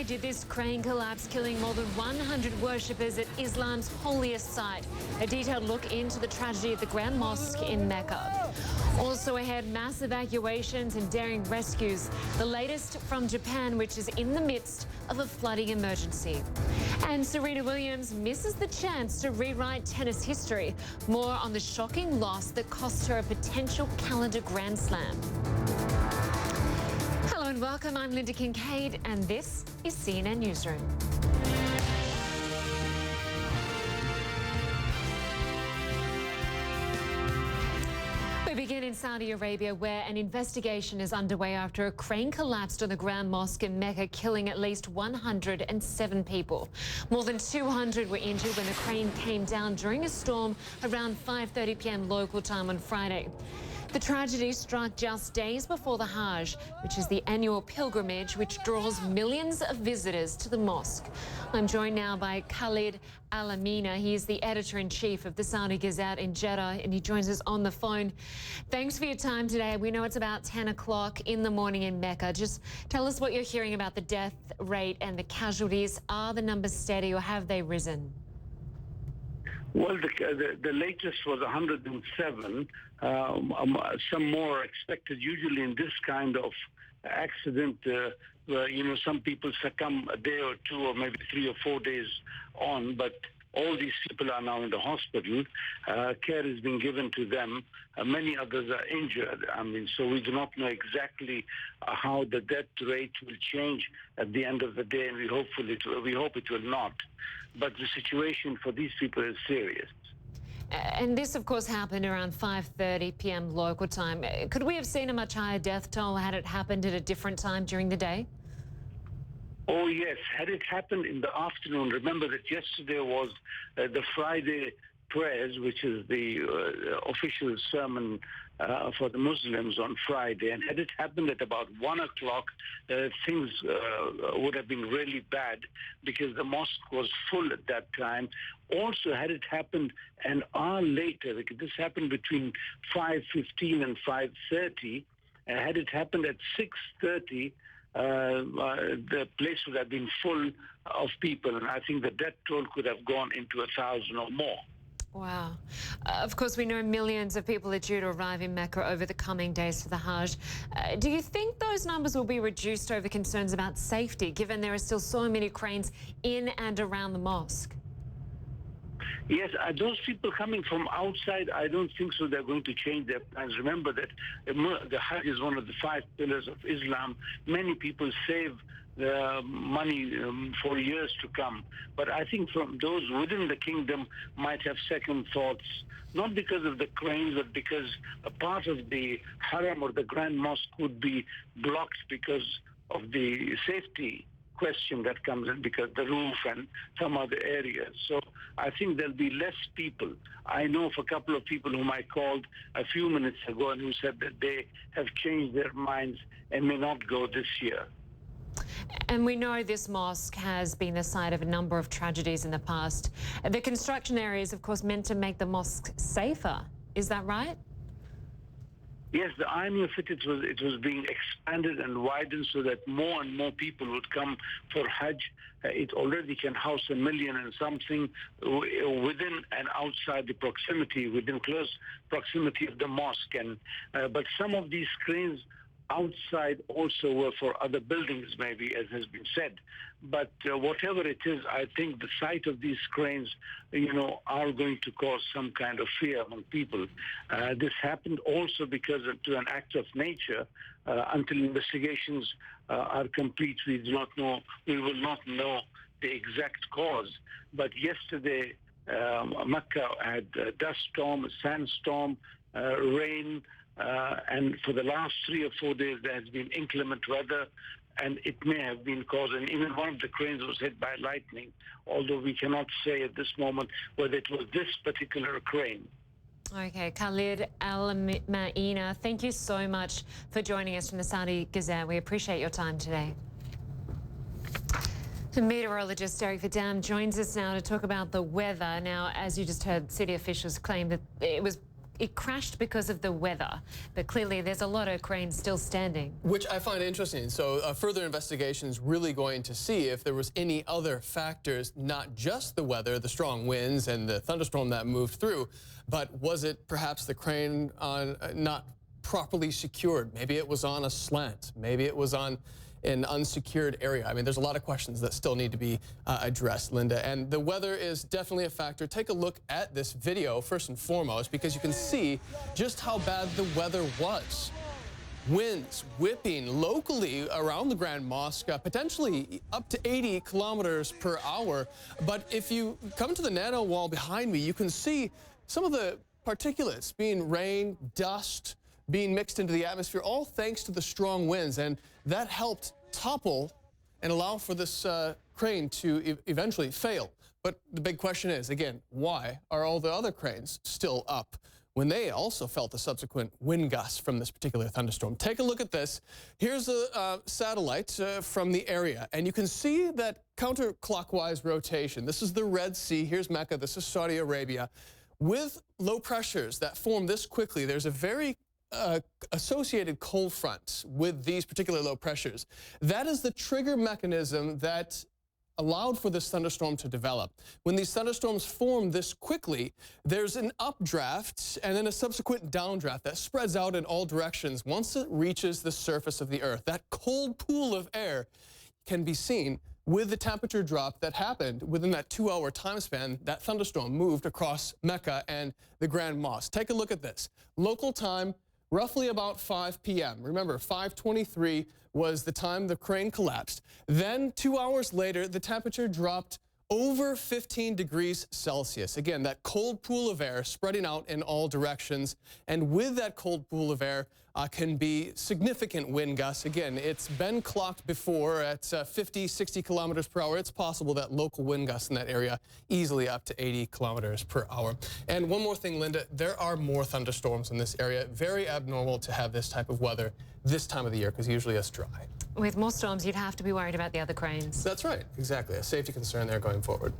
did this crane collapse, killing more than 100 worshippers at Islam's holiest site. A detailed look into the tragedy at the Grand Mosque in Mecca. Also ahead, mass evacuations and daring rescues. The latest from Japan, which is in the midst of a flooding emergency. And Serena Williams misses the chance to rewrite tennis history. More on the shocking loss that cost her a potential calendar Grand Slam. Hello and welcome. I'm Lynda Kinkade and this is CNN Newsroom. We begin in Saudi Arabia, where an investigation is underway after a crane collapsed on the Grand Mosque in Mecca, killing at least 107 people. More than 200 were injured when the crane came down during a storm around 5:30 p.m. local time on Friday. The tragedy struck just days before the Hajj, which is the annual pilgrimage which draws millions of visitors to the mosque. I'm joined now by Khalid Al-Amina. He is the editor-in-chief of the Saudi Gazette in Jeddah, and he joins us on the phone. Thanks for your time today. We know it's about 10 o'clock in the morning in Mecca. Just tell us what you're hearing about the death rate and the casualties. Are the numbers steady or have they risen? Well, the latest was 107. Some more are expected. Usually in this kind of accident, some people succumb a day or two or maybe 3 or 4 days on, but all these people are now in the hospital. Care is being given to them. Many others are injured. So we do not know exactly how the death rate will change at the end of the day, and we hope it will not. But the situation for these people is serious. And this, of course, happened around 5:30 p.m. local time. Could we have seen a much higher death toll had it happened at a different time during the day? Oh, yes. Had it happened in the afternoon, remember that yesterday was the Friday prayers, which is the official sermon for the Muslims on Friday. And had it happened at about 1 o'clock, things would have been really bad because the mosque was full at that time. Also, had it happened an hour later, because this happened between 5:15 and 5:30, had it happened at 6:30, the place would have been full of people, and I think the death toll could have gone into 1,000 or more. Wow. Of course, we know millions of people are due to arrive in Mecca over the coming days for the Hajj. Do you think those numbers will be reduced over concerns about safety, given there are still so many cranes in and around the mosque? Yes, those people coming from outside, I don't think so they're going to change their plans. Remember that the Hajj is one of the 5 pillars of Islam. Many people save money for years to come. But I think from those within the kingdom might have second thoughts, not because of the cranes, but because a part of the Haram or the Grand Mosque would be blocked because of the safety question that comes in, because the roof and some other areas. So I think there'll be less people. I know of a couple of people whom I called a few minutes ago and who said that they have changed their minds and may not go this year. And we know this mosque has been the site of a number of tragedies in the past. The construction area is, of course, meant to make the mosque safer. Is that right? Yes, the irony of it was being expanded and widened so that more and more people would come for Hajj. It already can house 1 million and something within and outside the proximity, within close proximity of the mosque. But some of these cranes outside also were for other buildings, maybe, as has been said. But whatever it is, I think the sight of these cranes, are going to cause some kind of fear among people. This happened also because to an act of nature. Until investigations are complete, we will not know the exact cause. But yesterday, Mecca had a dust storm, a sandstorm, rain, and for the last 3 or 4 days there has been inclement weather, and it may have been caused, and even one of the cranes was hit by lightning, although we cannot say at this moment whether it was this particular crane. Okay, Khalid Al-Amina, thank you so much for joining us from the Saudi Gazette. We appreciate your time today. The meteorologist Derek Vidam joins us now to talk about the weather. Now, as you just heard, city officials claim that it was it crashed because of the weather, but clearly there's a lot of cranes still standing. Which I find interesting. So further investigation is really going to see if there was any other factors, not just the weather, the strong winds and the thunderstorm that moved through, but was it perhaps the crane on not properly secured? Maybe it was on a slant. Maybe it was on an unsecured area. I mean, there's a lot of questions that still need to be addressed, Lynda. And the weather is definitely a factor. Take a look at this video first and foremost, because you can see just how bad the weather was. Winds whipping locally around the Grand Mosque, potentially up to 80 kilometers per hour. But if you come to the nano wall behind me, you can see some of the particulates being rain, dust, being mixed into the atmosphere, all thanks to the strong winds. And that helped topple and allow for this crane to eventually fail. But the big question is, again, why are all the other cranes still up when they also felt the subsequent wind gusts from this particular thunderstorm? Take a look at this. Here's a satellite from the area, and you can see that counterclockwise rotation. This is the Red Sea. Here's Mecca. This is Saudi Arabia. With low pressures that form this quickly, there's a very associated cold front with these particular low pressures. That is the trigger mechanism that allowed for this thunderstorm to develop. When these thunderstorms form this quickly, there's an updraft and then a subsequent downdraft that spreads out in all directions once it reaches the surface of the earth. That cold pool of air can be seen with the temperature drop that happened within that 2-hour time span. That thunderstorm moved across Mecca and the Grand Mosque. Take a look at this. Local time, roughly about 5 p.m. Remember, 5:23 was the time the crane collapsed. Then 2 hours later, the temperature dropped over 15 degrees Celsius. Again, that cold pool of air spreading out in all directions. And with that cold pool of air can be significant wind gusts. Again, it's been clocked before at 50, 60 kilometers per hour. It's possible that local wind gusts in that area easily up to 80 kilometers per hour. And one more thing, Lynda, there are more thunderstorms in this area. Very abnormal to have this type of weather this time of the year because usually it's dry. With more storms, you'd have to be worried about the other cranes. That's right. Exactly. A safety concern there going forward.